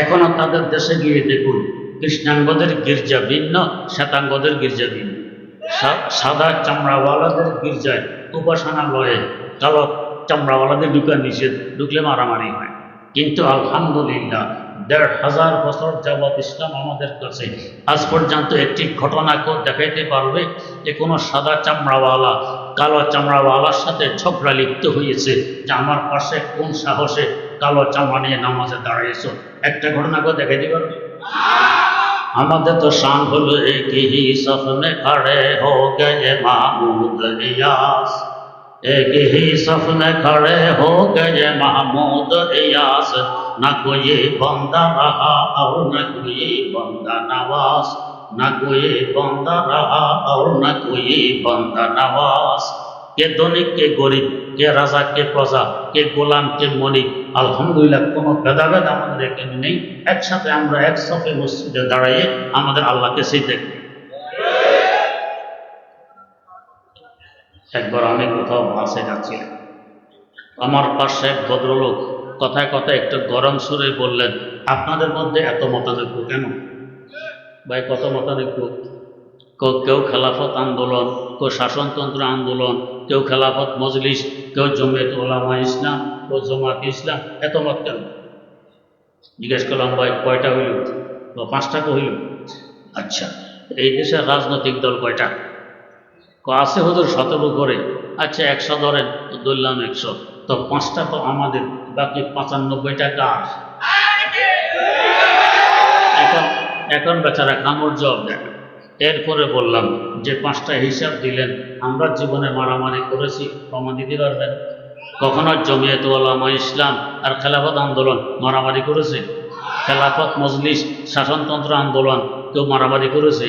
এখনো তাদের দেশে গিয়ে দেখুন, কৃষ্ণাঙ্গদের গির্জা ভিন্ন, শ্বেতাঙ্গদের গির্জা ভিন্ন। সাদা চামড়াওয়ালাদের গির্জায় উপাসনালয়ে কালো চামড়াওয়ালাদের ঢুকা নিষেধ, ঢুকলে মারামারি হয়। কিন্তু আলহামদুলিল্লাহ ১৫০০ বছর যাবৎ ইসলাম আমাদের কাছে আজ পর্যন্ত একটি ঘটনা কেউ দেখাইতে পারবে যে কোনো সাদা চামড়াওয়ালা কালো চামড়াওয়ালার সাথে ঝগড়া লিপ্ত হয়েছে যে আমার পাশে কোন সাহসে কালো চামড়া নিয়ে নামাজে দাঁড়িয়েছ? একটা ঘটনা কেউ দেখাইতে পারবে? আমাদের তো শান হলো এক হি সফ মে খড়ে হো গয়ে মাহমুদ ইয়াস, एक ही सफ में खड़े हो गए महमूद इयास, न कोई बंदा रहा और न कोई बंदा नवाज, न कोई बंदा रहा और न कोई बंदा नवाज। কে ধনী কে গরিব, কে রাজা কে প্রজা, কে গোলাম কে মলিক, আলহামদুলিল্লাহ কোনো ভেদাভেদ আমাদের এখানে নেই। একসাথে আমরা এক সফে মসজিদে দাঁড়িয়ে আমাদের আল্লাহকে সিজদা করি। একবার আমি কোথাও বাসে যাচ্ছিলাম, আমার পাশে এক ভদ্রলোক কথায় কথায় একটু গরম সুরে বললেন, আপনাদের মধ্যে এত মতানৈক্য কেন? ভাই কত মতানৈক্য? কেউ খেলাফত আন্দোলন, কেউ শাসনতন্ত্র আন্দোলন, কেউ খেলাফত মজলিস, কেউ জমিয়ত উলামা ইসলাম, কেউ জামাত ইসলাম, এত মত কেন? জিজ্ঞেস করলাম, ভাই কয়টা হইল? 5টা হইল। আচ্ছা, এই দেশের রাজনৈতিক দল কয়টা? আছে হুজুর 17 করে। আচ্ছা 100 ধরেন, ধরলাম 100, তো 5টা তো আমাদের, বাকি 95টা কার? এখন বেচারা কামড় জবাব দেয়। এরপরে বললাম যে 5টা হিসাব দিলেন, আমরা জীবনে মারামারি করেছি, প্রমাণ দিতে পারবেন? কখনো জমিয়ত উলামা ইসলাম আর খেলাফত আন্দোলন মারামারি করেছে? খেলাফত মজলিস শাসনতন্ত্র আন্দোলন কেউ মারামারি করেছে?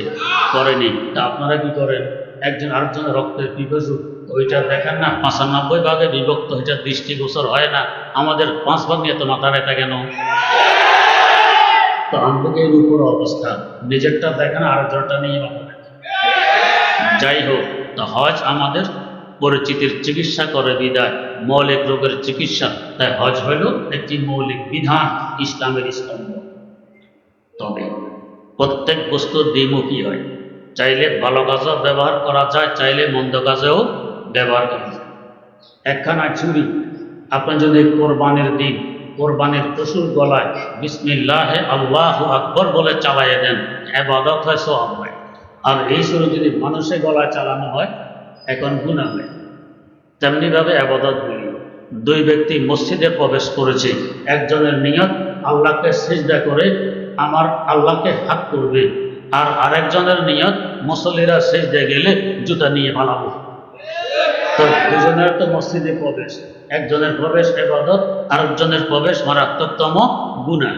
করেনি। তা আপনারা কি করেন? একজন আরেকজনের রক্তের পিপাসু, ওইটা দেখেন না 95 ভাগে বিভক্ত, ওইটা দৃষ্টিগোচর হয় না? আমাদের 5 ভাগ নিয়ে তো মাথা ব্যথা কেন? তো আমাদের উপর অবস্থা, নিজেরটা দেখেন আরেকজনটা নিয়ে মাথা ব্যথা। যাই হোক, তো হজ আমাদের পরিচিতির চিকিৎসা করে বিদায়, মৌলিক রোগের চিকিৎসা। তাই হজ হইল একটি মৌলিক বিধান, ইসলামের স্তম্ভ। তবে প্রত্যেক বস্তুর দ্বিমুখী হয়, চাইলে ভালো কাজেও ব্যবহার করা যায়, চাইলে মন্দ কাজেও ব্যবহার করা যায়। একখানা চুরি আপনি যদি কোরবানির দিন কোরবানির পশুর গলায় বিসমিল্লাহে আল্লাহু আকবর বলে চালাইয়ে দেন, ইবাদত হয়, সওয়াব হয়। আর এই চুরি যদি মানুষের গলায় চালানো হয়, এখন গুনাহ হয়। তেমনিভাবে ইবাদত বলি, 2 ব্যক্তি মসজিদে প্রবেশ করেছে, একজনের নিয়ত আল্লাহকে সিজদা করে আমার আল্লাহকে হাত করবে, আর আরেকজনের নিয়ত মুসল্লিরা সিজদায় গেলে জুতা নিয়ে পালাবো। তো দুজনের তো মসজিদে প্রবেশ, একজনের প্রবেশ ইবাদত, আরেকজনের প্রবেশ মারাত্মকতম গুনাহ।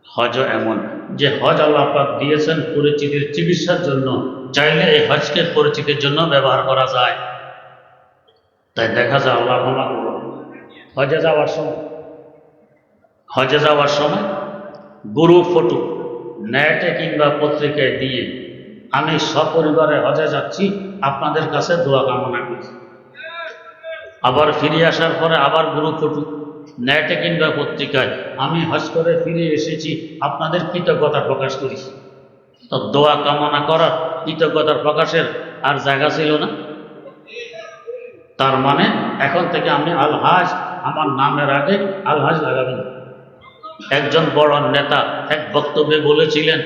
হজ এমন যে হজ আল্লাহ পাক দিয়েছেন পরিচিতির চিকিৎসার জন্য, চাইলে এই হজকে পরিচিতির জন্য ব্যবহার করা যায়। তাই দেখা যায় আল্লাহ ক্ষমা করুন, হজে যাওয়ার সময় গুরু ফটো নেটে কিংবা পত্রিকায় দিয়ে আমি সপরিবারে হজে যাচ্ছি, আপনাদের কাছে দোয়া কামনা করছি। আবার ফিরে আসার পরে আবার গুরু ফটো নেটে কিংবা পত্রিকায় আমি হজ করে ফিরে এসেছি, আপনাদের কৃতজ্ঞতা প্রকাশ করি। তো দোয়া কামনা করার, কৃতজ্ঞতার প্রকাশের আর জায়গা ছিল না। তার মানে এখন থেকে আমি আলহাজ, আমার নামের আগে আলহাজ লাগাবেন। একজন বড় নেতা এক বক্তব্যে বলেছিলেন,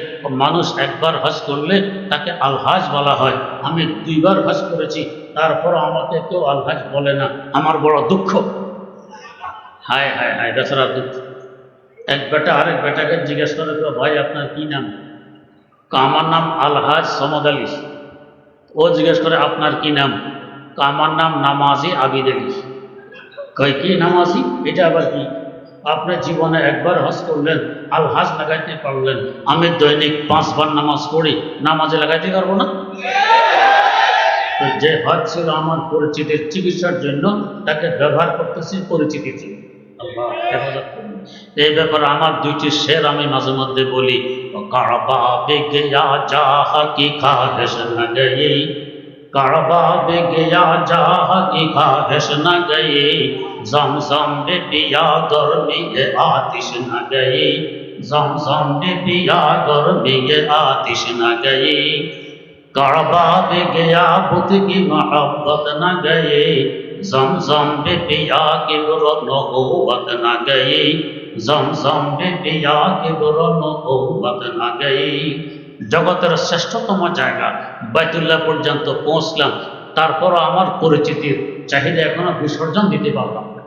মানুষ একবার হজ করলে তাকে আলহাজ বলা হয়, আমি 2 বার হজ করেছি, তারপর আমাকে কেউ আলহাজ বলে না, আমার বড় দুঃখ। হায় হায় হায়, বেচারা দুঃখ। এক বেটা আরেক বেটাকে জিজ্ঞেস করে, ভাই আপনার কি নাম? আমার নাম আলহাজ সমদ আলী। ও জিজ্ঞেস করে, আপনার কি নাম? আমার নাম নামাজি আবিদ আলী। কয় কি নামাজি? এটা আবার কি? আপনি জীবনে একবার হজ করলেন, আলহাজ লাগাইতে পারলেন, আমি দৈনিক 5 বার নামাজ পড়ি, নামাজে লাগাইতে পারবো না? যে হজ ছিল আমার পরিচিতির চিকিৎসার জন্য, তাকে ব্যবহার করতেছি পরিচিতির জন্য। আল্লাহ হেফাজত করুন। এই ব্যাপারে আমার 2টি শের আমি মাঝে মধ্যে বলি, কাবা বে গয়া জাহা কি খাহিশ না গয়ী, কাবা বে গয়া জাহা কি খাহিশ না গয়ী, জমজম বে পিয়া গরমি এ আতিশ না গয়ী, ज़म-ज़म में पिया गर्मी ये आतिश न गई, काबा में गया बुत की मोहब्बत न गई, ज़म-ज़म में पिया किब्र नबुव्वत न गई, ज़म-ज़म में पिया किब्र नबुव्वत न गई। জগতের শ্রেষ্ঠতম জায়গা বাইতুল্লাহ পর্যন্ত পৌঁছলাম, তারপরও আমার পরিচিতির চাহিদা এখনো বিসর্জন দিতে পারলাম না।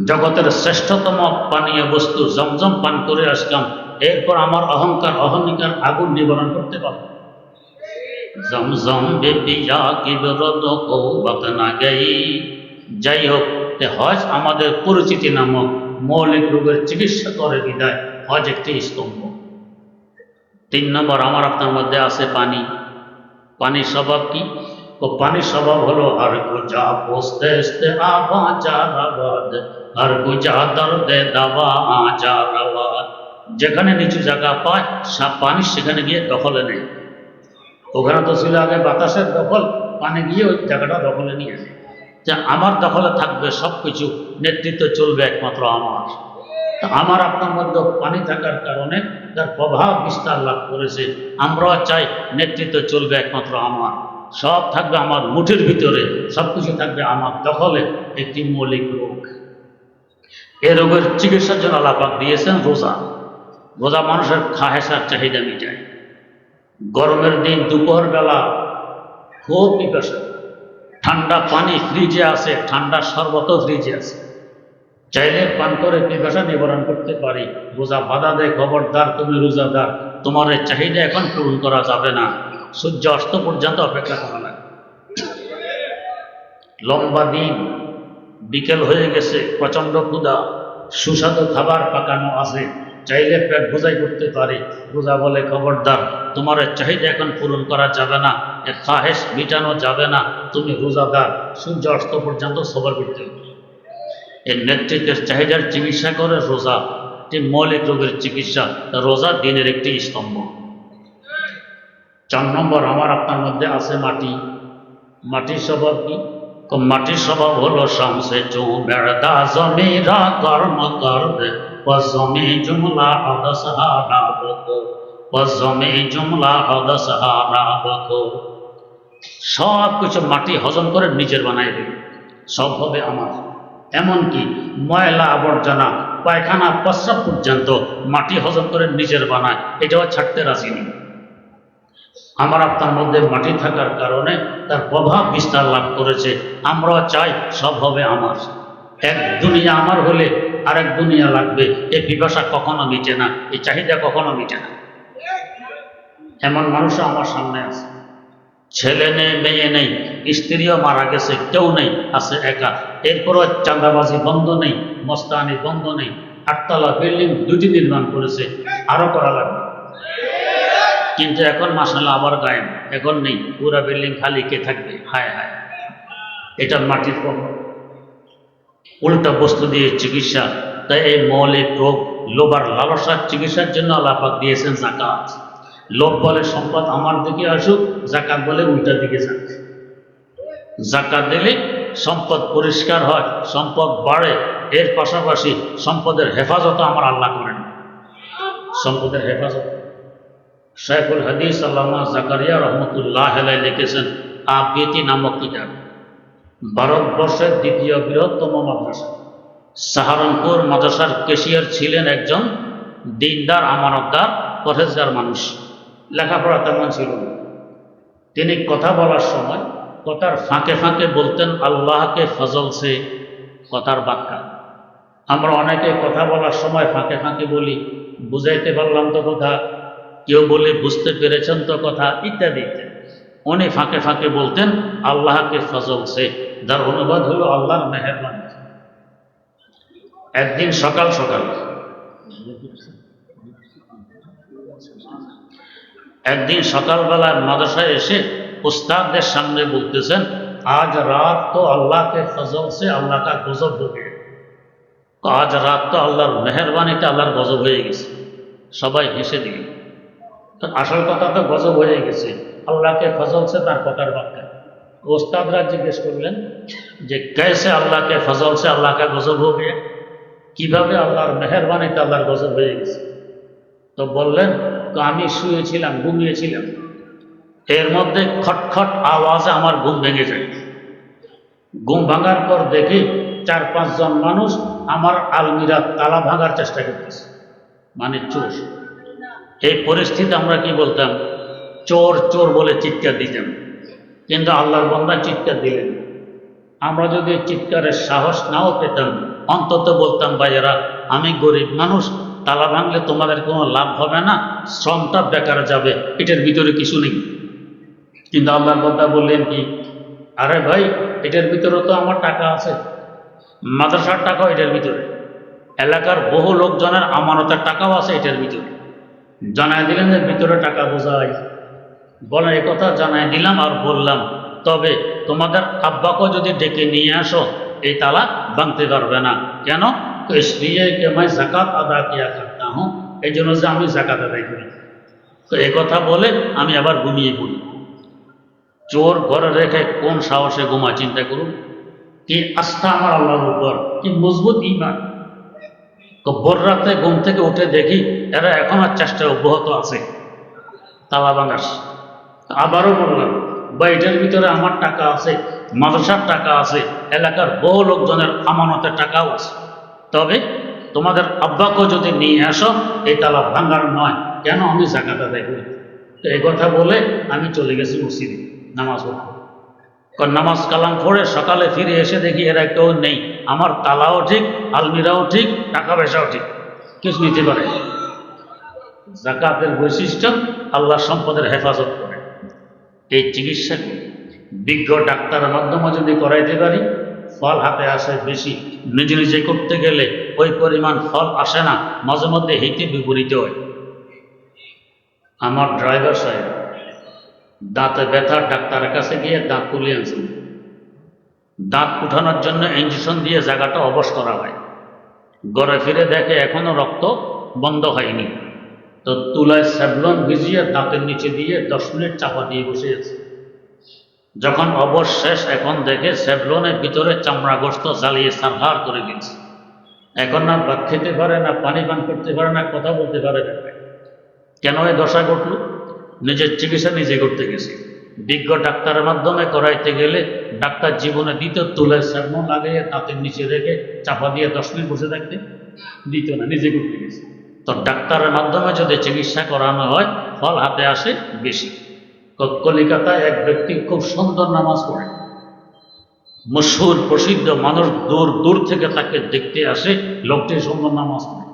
জগতের শ্রেষ্ঠতম পানীয় বস্তু জমজম পান করে আসলাম, এরপর আমার অহংকার অহমিকার আগুন নিবারণ করতে পারলাম। জমজম বেপিয়া কিবরত কৌবত না গই। যাই হোক, হজ আমাদের পরিচিতি নামক মৌলিক রোগের চিকিৎসা করে বিদায় হজ একটি স্তম্ভ। 3 নম্বর আমার আপনার মধ্যে আছে পানি। পানির স্বভাব কি? ও পানির স্বভাব হলো হর গুজা পোস্তে ইস্তে আবা জারাবাদ, হর গুজা দর্দে দাওয়া আজারাবাদ। যেখানে নিচু জায়গা পায় পানি সেখানে গিয়ে দখলে নেয়। ওখানে তো ছিল আগে বাতাসের দখল, পানি গিয়ে ওই জায়গাটা দখলে নিয়েছে। যে আমার দখলে থাকবে সব কিছু, নেতৃত্ব চলবে একমাত্র আমার। আমার আপনার মধ্যে পানি থাকার কারণে তার প্রভাব বিস্তার লাভ করেছে। আমরাও চাই নেতৃত্ব চলবে একমাত্র আমার, সব থাকবে আমার মুঠের ভিতরে, সব কিছু থাকবে আমার দখলে। একটি মৌলিক রোগ। এ রোগের চিকিৎসার জন্য আল্লাহ পাক দিয়েছেন রোজা। রোজা মানুষের খাহেসার চাহিদা মিটায়। গরমের দিন দুপুর বেলা খুব পিপাসা, ঠান্ডা পানি ফ্রিজে আছে, ঠান্ডা শরবতও ফ্রিজে আছে, চাইলে পান করে পিপাসা নিবারণ করতে পারি। রোজা বাধা দেয়, খবরদার তুমি রোজাদার, তোমার এই চাহিদা এখন পূরণ করা যাবে না, সূর্য অস্ত পর্যন্ত অপেক্ষা করা লাগে। লম্বা দিন, বিকেল হয়ে গেছে, প্রচন্ড ক্ষুধা, সুস্বাদু খাবার পাকানো আছে, চাইলে পেট বোঝাই করতে পারি। রোজা বলে খবরদার, তোমার চাহিদা এখন পূরণ করা যাবে না, এ খাহেশ মিটানো যাবে না, তুমি রোজাদার, সূর্য অস্ত পর্যন্ত সবর করতে হবে। এর নেতৃত্বের চাহিদার চিকিৎসা করে রোজা, একটি মৌলিক রোগের চিকিৎসা। রোজা দিনের একটি স্তম্ভ। 4 নম্বর আমার আপনার মধ্যে আছে মাটি। মাটির স্বভাব কি? মাটির স্বভাব হলো শামসে চু বেড়দা জমিরা কর্ম করবে জমি জুমলা হদসহারা বকো, জমি জুমলা হদসহারা বকো। সব কিছু মাটি হজম করে নিজের বানাই দেবে, সব হবে আমার। এমনকি ময়লা আবর্জনা পায়খানা প্রস্রাব পর্যন্ত মাটি হজম করে নিজের বানায়, এটাও ছাড়তে রাজি নেই। আমার আপনার মধ্যে মাটি থাকার কারণে তার প্রভাব বিস্তার লাভ করেছে। আমরাও চাই সব হবে আমার। এক দুনিয়া আমার হলে আরেক দুনিয়া লাগবে, এই পিপাসা কখনো মিটে না, এই চাহিদা কখনো মিটে না। এমন মানুষও আমার সামনে আছে, ছেলে নেই, মেয়ে নেই, স্ত্রীও মারা গেছে, কেউ নেই, আছে একা। এরপরও চাঁদাবাজি বন্ধ নেই, মস্তানি বন্ধ নেই। 8 তলা বিল্ডিং 2টি নির্মাণ করেছে, আরো করা লাগবে। কিন্তু এখন মাশাআল্লাহ আবার গায়েব, এখন নেই, পুরা বিল্ডিং খালি, কে থাকবে? হায় হায়, এটা মাটির প্রভাব। উল্টা বস্তু দিয়ে চিকিৎসা। তাই এই মৌলিক রোগ লোভার লালসার চিকিৎসার জন্য আল্লাহ পাক দিয়েছেন যাকাত। লোভ বলে সম্পদ আমার দিকে আসুক, যাকাত বলে উল্টা দিকে যাক। যাকাত দিলে সম্পদ পরিষ্কার হয়, সম্পদ বাড়ে, এর পাশাপাশি সম্পদের হেফাজত আমার আল্লাহ করেন। সম্পদের হেফাজত শাইখুল হাদিস আল্লামা জাকারিয়া রহমতুল্লাহ আলাইহি লিখেছেন আবিতি নামক কিতাব। ভারতবর্ষের 2য় বৃহত্তম মাদ্রাসা সাহারানপুর মাদ্রাসার কেশিয়ার ছিলেন একজন দিনদার, আমানতদার, পরহেজগার মানুষ। লেখাপড়া তেমন ছিল না। তিনি কথা বলার সময় কথার ফাঁকে ফাঁকে বলতেন আল্লাহকে ফজল সে, কথার বাক্যা। আমরা অনেকে কথা বলার সময় ফাঁকে ফাঁকে বলি বুঝাইতে পারলাম তো কথা, কেউ বলে বুঝতে পেরেছেন তো কথা, ইত্যাদি ইত্যাদি। উনি ফাঁকে ফাঁকে বলতেন আল্লাহকে ফজল সে, যার অনুবাদ হলো আল্লাহর মেহেরবানি। একদিন সকাল সকাল সকালবেলা মাদ্রাসায় এসে উস্তাদদের সামনে বলতেছেন আজ রাত তো আল্লাহকে ফজল সে আল্লাহ কা গজব हो गया। আজ রাত তো আল্লাহর মেহেরবানিতে আল্লাহর গজব হয়ে গেছে। সবাই হেসে দিল। আসল কথা তো গজব হয়ে গেছে, আল্লাহকে ফজল সে তার কথার বাক্যা। ওস্তাদরা জিজ্ঞেস করলেন যে कैसे আল্লাহকে ফজল সে আল্লাহ কা গজব हो गया, কিভাবে? আল্লাহর মেহেরবানিতে আল্লাহর গজব হয়ে গেছে। তো বললেন, আমি শুয়েছিলাম, ঘুমিয়েছিলাম, এর মধ্যে খটখট আওয়াজে আমার ঘুম ভেঙে যায়। ঘুম ভাঙার পর দেখি 4-5 জন মানুষ আমার আলমিরা তালা ভাঙার চেষ্টা করতেছে, মানে চোর। এই পরিস্থিতি আমরা কি বলতাম? চোর চোর বলে চিৎকার দিতাম। কিন্তু আল্লাহর বান্দা চিৎকার দিলেন। আমরা যদি চিৎকারের সাহস নাও পেতাম, অন্তত বলতাম, ভাইয়েরা আমি গরিব মানুষ, তালা ভাঙলে তোমাদের কোনো লাভ হবে না, শ্রমটা বেকার যাবে, এটার ভিতরে কিছু নেই। কিন্তু আল্লাহর বান্দা বললেন কি, আরে ভাই, এটার ভিতরে তো আমার টাকা আছে, মাদ্রাসার টাকাও এটার ভিতরে, এলাকার বহু লোকজনের আমানতের টাকাও আছে এটার ভিতরে। জানাই দিলেন যে ভিতরে টাকা বোঝাই। বলে এ কথা জানাই দিলাম আর বললাম, তবে তোমাদের আব্বাকেও যদি ডেকে নিয়ে আসো, এই তালা ভাঙতে পারবে না। কেন? इसलिए कि मैं ज़कात अदा किया करता हूँ, এই জন্য যে আমি জাকাত আদায় করি। তো এই কথা বলে আমি আবার ঘুমিয়ে পড়ি। চোর ঘরে রেখে কোন সাহসে ঘুমায়, চিন্তা করুন। কি আস্থা আমার আল্লাহর উপর, কি মজবুত ঈমান। তো ভোর রাতে ঘুম থেকে উঠে দেখি এরা এখন আর চেষ্টা অব্যাহত আছে তালা ভাঙার। আবারও বললাম, বা এটার ভিতরে আমার টাকা আছে, মাদ্রাসার টাকা আছে, এলাকার বহু লোকজনের আমানতের টাকাও আছে, তবে তোমাদের আব্বাকেও যদি নিয়ে আসো, এই তালা ভাঙার নয়। কেন? আমি জাকাত আদায় করি। তো এই কথা বলে আমি চলে গেছি মসজিদে নামাজ পড়তে। নামাজ কালাম পড়ে সকালে ফিরে এসে দেখি এরা কেউ নেই। আমার তালাও ঠিক, আলমিরাও ঠিক, টাকা পয়সাও ঠিক, কিছু নিতে পারে। জাকাতের বৈশিষ্ট্য আল্লাহ সম্পদের হেফাজত করে। এই চিকিৎসা বিজ্ঞ ডাক্তারের মাধ্যমে যদি করাইতে পারি, ফল হাতে আসে বেশি। নিজে নিজে করতে গেলে ওই পরিমাণ ফল আসে না, মাঝে মধ্যে হিতে বিপরীত হয়। আমার ড্রাইভার সাহেব দাঁতে ব্যথার ডাক্তারের কাছে গিয়ে দাঁত তুলে আনছেন। দাঁত উঠানোর জন্য ইঞ্জেকশন দিয়ে জায়গাটা অবশ করা হয়। ঘরে ফিরে দেখে এখনো রক্ত বন্ধ হয়নি। তো তুলায় স্যাভলন ভিজিয়ে দাঁতের নিচে দিয়ে 10 মিনিট চাপা দিয়ে বসে আছে। যখন অবশ শেষ, এখন দেখে স্যাভলনের ভিতরে চামড়া গোস্ত জ্বালিয়ে সারহার করে দিচ্ছে। এখন না ভাত খেতে পারে, না পানি পান করতে পারে, না কথা বলতে পারে। কেন এই দশা ঘটল? নিজের চিকিৎসা নিজে করতে গেছে। বিজ্ঞ ডাক্তারের মাধ্যমে করাইতে গেলে ডাক্তার জীবনে দ্বিতীয় তুলায় স্যাভলন লাগিয়ে দাঁতের নিচে রেখে চাপা দিয়ে 10 মিনিট বসে থাকতে দিত না, নিজে করতে গেছে। তো ডাক্তারের মাধ্যমে যদি চিকিৎসা করানো হয়, ফল হাতে আসে বেশি। কলিকাতায় এক ব্যক্তি খুব সুন্দর নামাজ পড়ে, মশহুর প্রসিদ্ধ, মানুষ দূর দূর থেকে তাকে দেখতে আসে, লোকটি সুন্দর নামাজ পড়ে।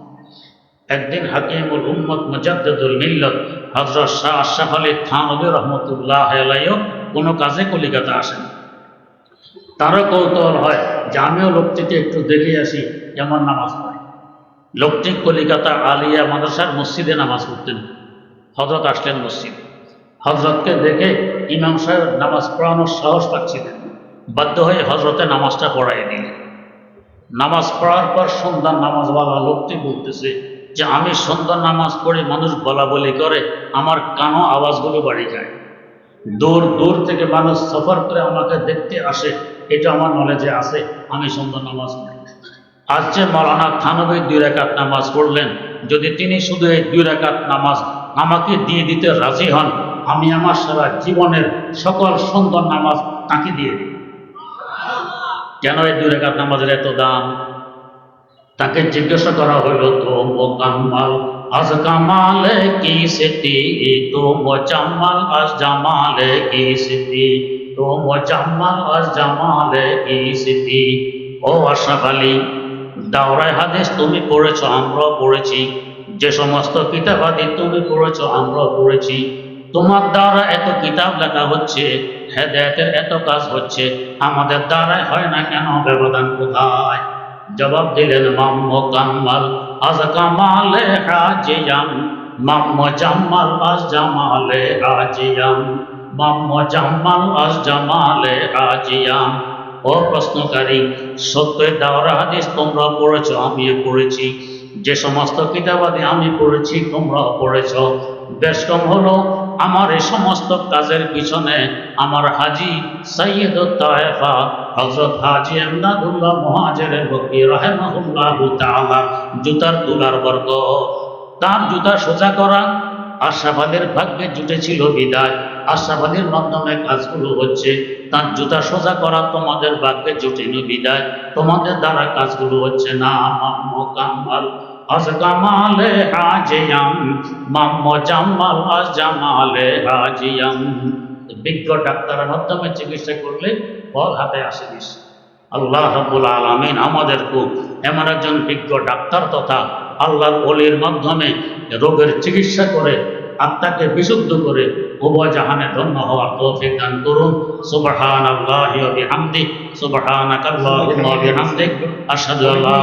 একদিন হাকিমুল উম্মত মুজাদ্দিদুল মিল্লাত হযরত শাহ আশরাফ আলী থানভী রহমতুল্লাহ আলাইহি কোনো কাজে কলিকাতা আসেন। তারও কৌতূহল হয় যে আমিও লোকটিকে একটু দেখে আসি কেমন নামাজ পড়ে। লোকটি কলিকাতা আলিয়া মাদ্রাসার মসজিদে নামাজ পড়তেন। হযরত আসলেন মসজিদে। হযরতকে দেখে ইমাম সাহেব নামাজ পড়ানোর সাহস পাচ্ছিলেন, বাধ্য হয়ে হযরতে নামাজটা পড়াই দিলেন। নামাজ পড়ার পর সন্ধ্যার নামাজওয়ালা লোকটি বলতেছে যে আমি সন্ধ্যার নামাজ পড়ে মানুষ বলা বলি করে, আমার কানও আওয়াজগুলো বাড়ি যায়। দূর দূর থেকে মানুষ সফর করে আমাকে দেখতে আসে, এটা আমার নলেজে আছে। আমি সন্ধ্যার নামাজ পড়ি। আজ যে মাওলানা থানভী 2 রাকাত নামাজ পড়লেন, যদি তিনি শুধু এই 2 রাকাত নামাজ আমাকে দিয়ে দিতে রাজি হন, আমি আমার সারা জীবনের সকল সুন্দর নামাজ তাকে দিয়ে দিই। কেন এই 2 রাকাত নামাজের এত দাম? তাকে জিজ্ঞাসা করা হইল, তো মোকাম্মাল আজ কামালে কি সিতি, তো মোজাম্মাল আজ জামালে কি সিতি, তো মোজাম্মাল আজ জামালে কি সিতি। ও আশরাফ আলী, দাওরায়ে হাদিস তুমি পড়েছ, আমরাও পড়েছি। যে সমস্ত কিতাবাদি তুমি পড়েছ, আমরাও পড়েছি। তোমার দ্বারা এত কিতাব লেখা হচ্ছে, হেদায়েতের এত কাজ হচ্ছে, আমাদের দ্বারাই হয় না কেন? ব্যবধান কোথায়? জবাব দিলেন, মাম্মু কাম্মাল আজ কামালে হাজিয়াম, মাম্মু জাম্মাল আজ জামালে হাজিয়াম, মাম্মু জাম্মাল আজ জামালে হাজিয়াম। ও প্রশ্নকারী, সত্যই দাওরা হাদিস তোমরা পড়েছ, আমিও পড়েছি। যে সমস্ত কিতাবাদি আমি পড়েছি তোমরাও পড়েছ, বেশ কম হলো আমার এই সমস্ত কাজের পিছনে আমার হাজী সৈয়দ তায়েফা হযরত হাজী এমদাদুল্লাহ মুহাজিরের বকরি রাহিমাহুল্লাহু তাআলা জুতার তুলার বরকত। তার জুতা সোজা করা আশরাফ আলীর ভাগ্যে জুটেছিল বিদায় আশরাফ আলীর মাধ্যমে কাজগুলো হচ্ছে। তার জুতা সোজা করা তোমাদের ভাগ্যে জুটেনি বিদায় তোমাদের দ্বারা কাজগুলো হচ্ছে না। মাম্মো কামাল আজ কামালে হাজিয়াম, মাম্মো জামাল আজ জামালে হাজিয়াম। বিজ্ঞ ডাক্তারের মাধ্যমে চিকিৎসা করলে ফল হাতে আসে বেশি। আল্লাহ রাব্বুল আলামিন আমাদেরকে এমন একজন বিজ্ঞ ডাক্তার তথা আল্লাহর ওলির মাধ্যমে রোগের চিকিৎসা করে আত্মাকে বিশুদ্ধ করে উভয় জাহানে ধন্য হওয়ার তৌফিক দান করুন। সুবহানাল্লাহি ওয়া বিহামদিহি, সুবহানাকাল্লাহুম্মা ওয়া বিহামদিক, আশহাদু আল্লা